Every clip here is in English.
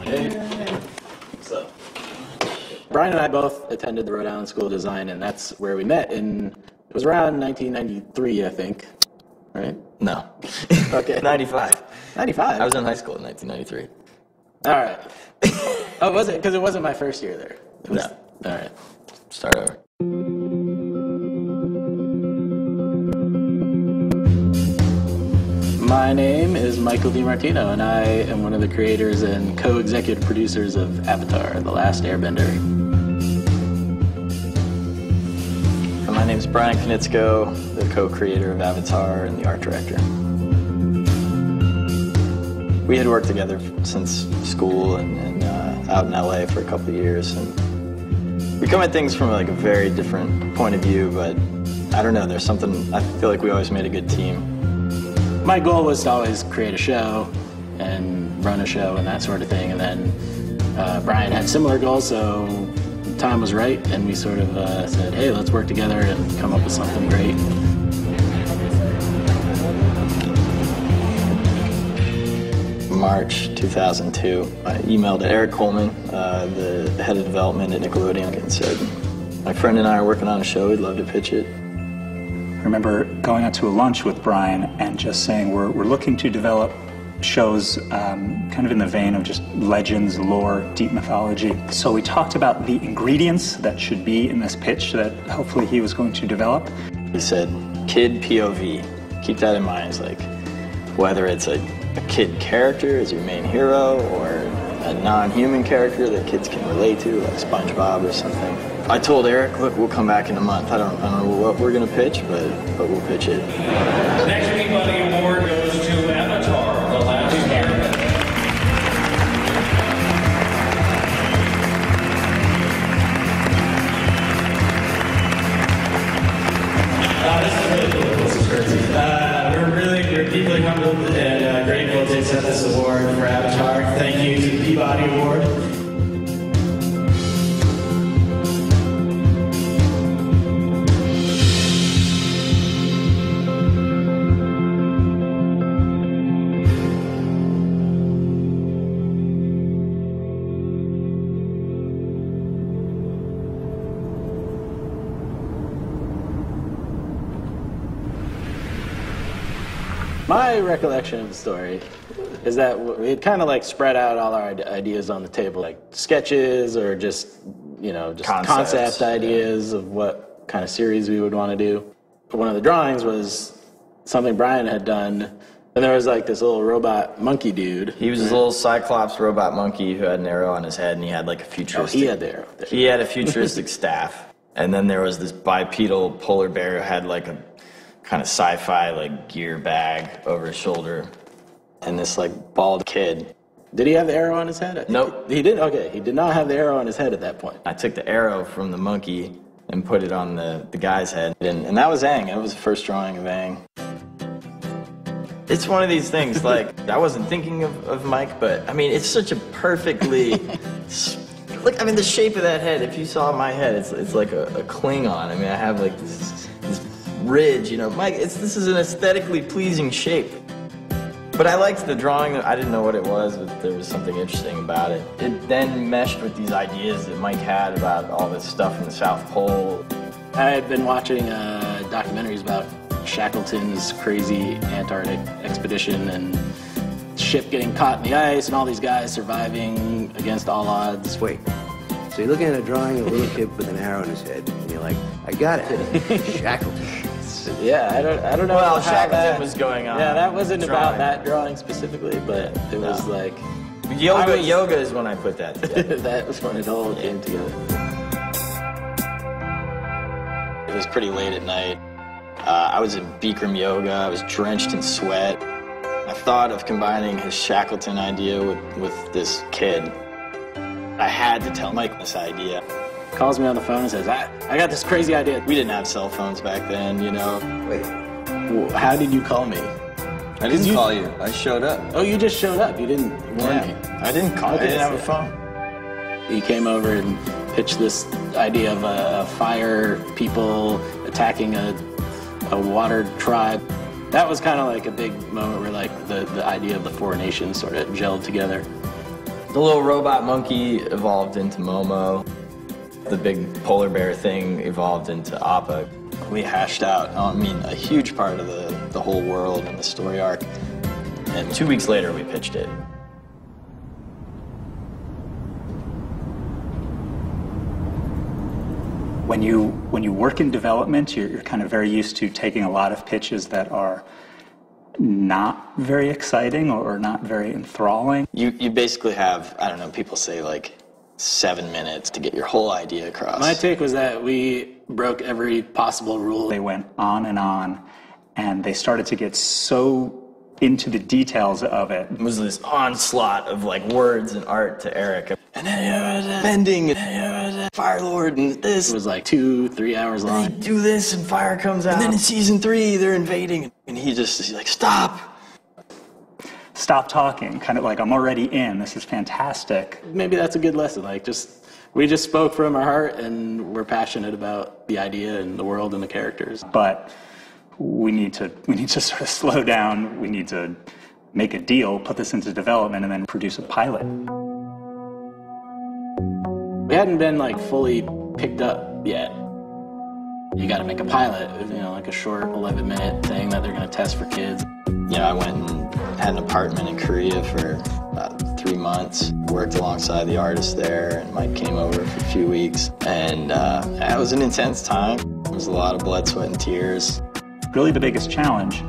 Hey. So, Brian and I both attended the Rhode Island School of Design, and that's where we met it was around 1993, I think, right? No. Okay. 95. 95? I was in high school in 1993. All right. Oh, was it? Because it wasn't my first year there. It was, No. All right. Start over. My name is Michael DiMartino, and I am one of the creators and co-executive producers of Avatar The Last Airbender. My name's Brian Knitzko, the co-creator of Avatar and the art director. We had worked together since school and out in LA for a couple of years, and we come at things from like a very different point of view, but I don't know, there's something, I feel like we always made a good team. My goal was to always create a show and run a show and that sort of thing, and then Brian had similar goals, so the time was right, and we sort of said, hey, let's work together and come up with something great. March 2002, I emailed Eric Coleman, the head of development at Nickelodeon, and said, my friend and I are working on a show, we'd love to pitch it. I remember going out to a lunch with Brian and just saying we're looking to develop shows kind of in the vein of just legends, lore, deep mythology. So we talked about the ingredients that should be in this pitch that hopefully he was going to develop. He said, kid POV. Keep that in mind. It's like, whether it's a kid character as your main hero or a non-human character that kids can relate to, like SpongeBob or something. I told Eric, look, we'll come back in a month. I don't know what we're going to pitch, but we'll pitch it. The next Peabody Award goes to Avatar The Last Airbender. This is crazy. We're deeply humbled and grateful to accept this award for Avatar. Thank you to the Peabody Award. My recollection of the story is that we had kind of like spread out all our ideas on the table, like sketches or just, just concept ideas of what kind of series we would want to do. One of the drawings was something Brian had done, and there was like this little robot monkey dude. He was this little Cyclops robot monkey who had an arrow on his head, and he had like a futuristic... Oh, he had the arrow. He had a futuristic staff. And then there was this bipedal polar bear who had like a kind of sci-fi like gear bag over his shoulder, and this like bald kid. Did he have the arrow on his head? Nope. He didn't? Okay, he did not have the arrow on his head at that point. I took the arrow from the monkey and put it on the guy's head, and that was Aang. That was the first drawing of Aang. It's one of these things, like, I wasn't thinking of Mike, but I mean, it's such a perfectly, look, I mean, the shape of that head, if you saw my head, it's like a Klingon. I mean, I have like this ridge, Mike, this is an aesthetically pleasing shape. But I liked the drawing. I didn't know what it was, but there was something interesting about it. It then meshed with these ideas that Mike had about all this stuff in the South Pole. I had been watching documentaries about Shackleton's crazy Antarctic expedition and ship getting caught in the ice and all these guys surviving against all odds. Wait, so you're looking at a drawing of a little kid with an arrow in his head, and you're like, I got it, Shackleton. Yeah, I don't know. Well, Shackleton was going on. Yeah, that wasn't about that drawing specifically, but it was like... Yoga is when I put that together. That was when it all came together. It was pretty late at night. I was in Bikram yoga. I was drenched in sweat. I thought of combining his Shackleton idea with this kid. I had to tell Mike this idea. Calls me on the phone and says, I got this crazy idea. We didn't have cell phones back then, Wait. Well, how did you call me? I didn't call you. I showed up. Oh, you just showed up. You didn't warn me. I didn't call. Okay, I didn't have a phone. He came over and pitched this idea of fire people attacking a water tribe. That was kind of like a big moment where like the idea of the four nations sort of gelled together. The little robot monkey evolved into Momo. The big polar bear thing evolved into Appa. We hashed out, a huge part of the whole world and the story arc. And 2 weeks later, we pitched it. When you work in development, you're kind of very used to taking a lot of pitches that are not very exciting or not very enthralling. You basically have, I don't know, people say like 7 minutes to get your whole idea across. My take was that we broke every possible rule. They went on, and they started to get so into the details of it. It was this onslaught of like words and art to Eric. And then bending, and Fire Lord, and this. It was like 2-3 hours long. And they do this, and fire comes out. And then in season 3, they're invading, and he's like, stop. Stop talking, kind of like, I'm already in, this is fantastic. Maybe that's a good lesson, we just spoke from our heart, and we're passionate about the idea and the world and the characters. But we need to sort of slow down, we need to make a deal, put this into development, and then produce a pilot. We hadn't been fully picked up yet. You gotta make a pilot, like a short 11-minute thing that they're gonna test for kids. I went and had an apartment in Korea for about 3 months, worked alongside the artist there, and Mike came over for a few weeks. And it was an intense time. It was a lot of blood, sweat, and tears. Really the biggest challenge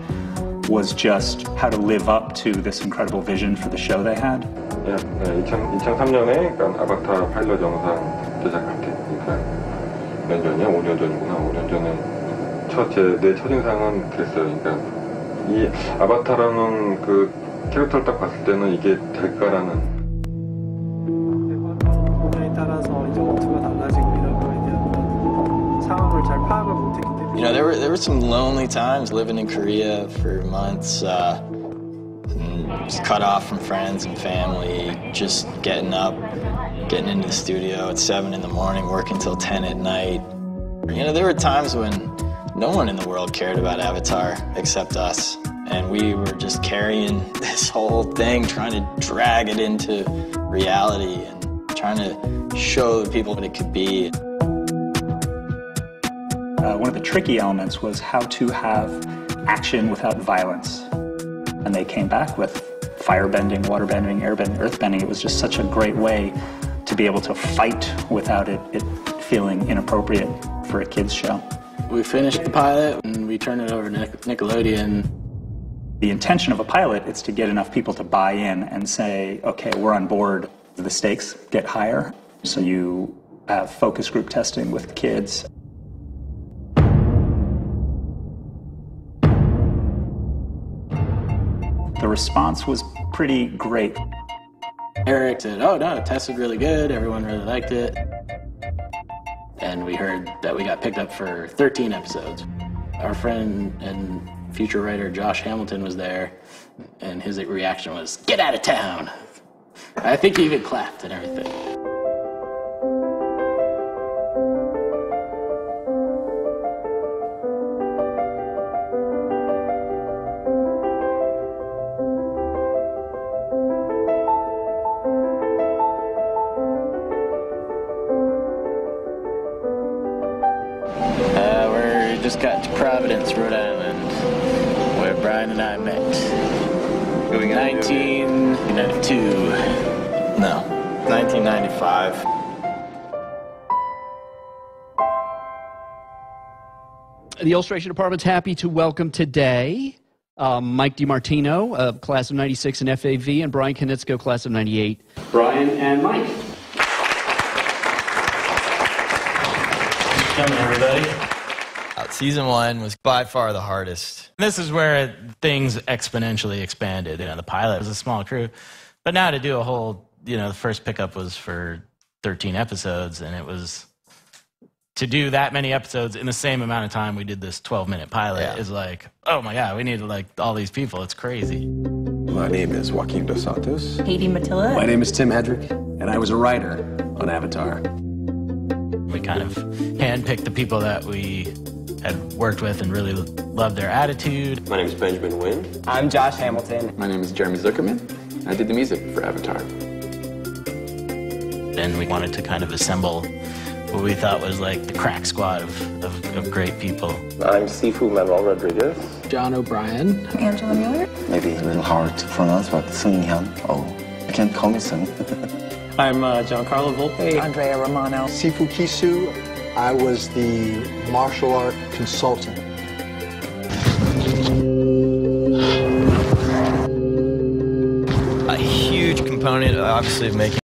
was just how to live up to this incredible vision for the show they had. 2003년에 아바타 파일럿 영상 제작할 때, 몇 년이야? 5년 전이구나. 5년 전에 내 첫인상은 그랬어요. 그러니까 이 아바타라는 그 캐릭터를 딱 봤을 때는 이게 될까라는. 분야에 따라서 이제 워크가 달라지고 이런 거에 대한 상황을 잘 파악을 못했기 때문에. There were some lonely times living in Korea for months. Just cut off from friends and family, just getting up, getting into the studio at 7 in the morning, working till 10 at night. There were times when no one in the world cared about Avatar except us. And we were just carrying this whole thing, trying to drag it into reality and trying to show the people what it could be. One of the tricky elements was how to have action without violence. And they came back with firebending, waterbending, airbending, earthbending. It was just such a great way to be able to fight without it feeling inappropriate for a kids' show. We finished the pilot and we turned it over to Nickelodeon. The intention of a pilot is to get enough people to buy in and say, okay, we're on board. The stakes get higher. So you have focus group testing with kids. The response was pretty great. Eric said, oh no, it tested really good, everyone really liked it. And we heard that we got picked up for 13 episodes. Our friend and future writer Josh Hamilton was there, and his reaction was, get out of town! I think he even clapped and everything. Just got to Providence, Rhode Island, where Brian and I met. 1992. No, 1995. The illustration department's happy to welcome today Mike DiMartino, class of 96 in FAV, and Brian Konietzko, class of 98. Brian and Mike. Come on, everybody. Season 1 was by far the hardest. This is where things exponentially expanded. The pilot was a small crew, but now to do a whole, the first pickup was for 13 episodes, and it was to do that many episodes in the same amount of time we did this 12-minute pilot is like, oh my God, we need all these people. It's crazy. My name is Joaquin Dos Santos. Katie Matilla. My name is Tim Hedrick, and I was a writer on Avatar. We kind of handpicked the people that we had worked with and really loved their attitude. My name is Benjamin Wynn. I'm Josh Hamilton. My name is Jeremy Zuckerman. I did the music for Avatar. and we wanted to kind of assemble what we thought was like the crack squad of great people. I'm Sifu Manuel Rodriguez. John O'Brien. Angela Mueller. Maybe a little hard to pronounce, but Sung Hyun. Oh, you can call me Sung. I'm Giancarlo Volpe. Andrea Romano. Sifu Kisu. I was the martial art consultant. A huge component, obviously, of making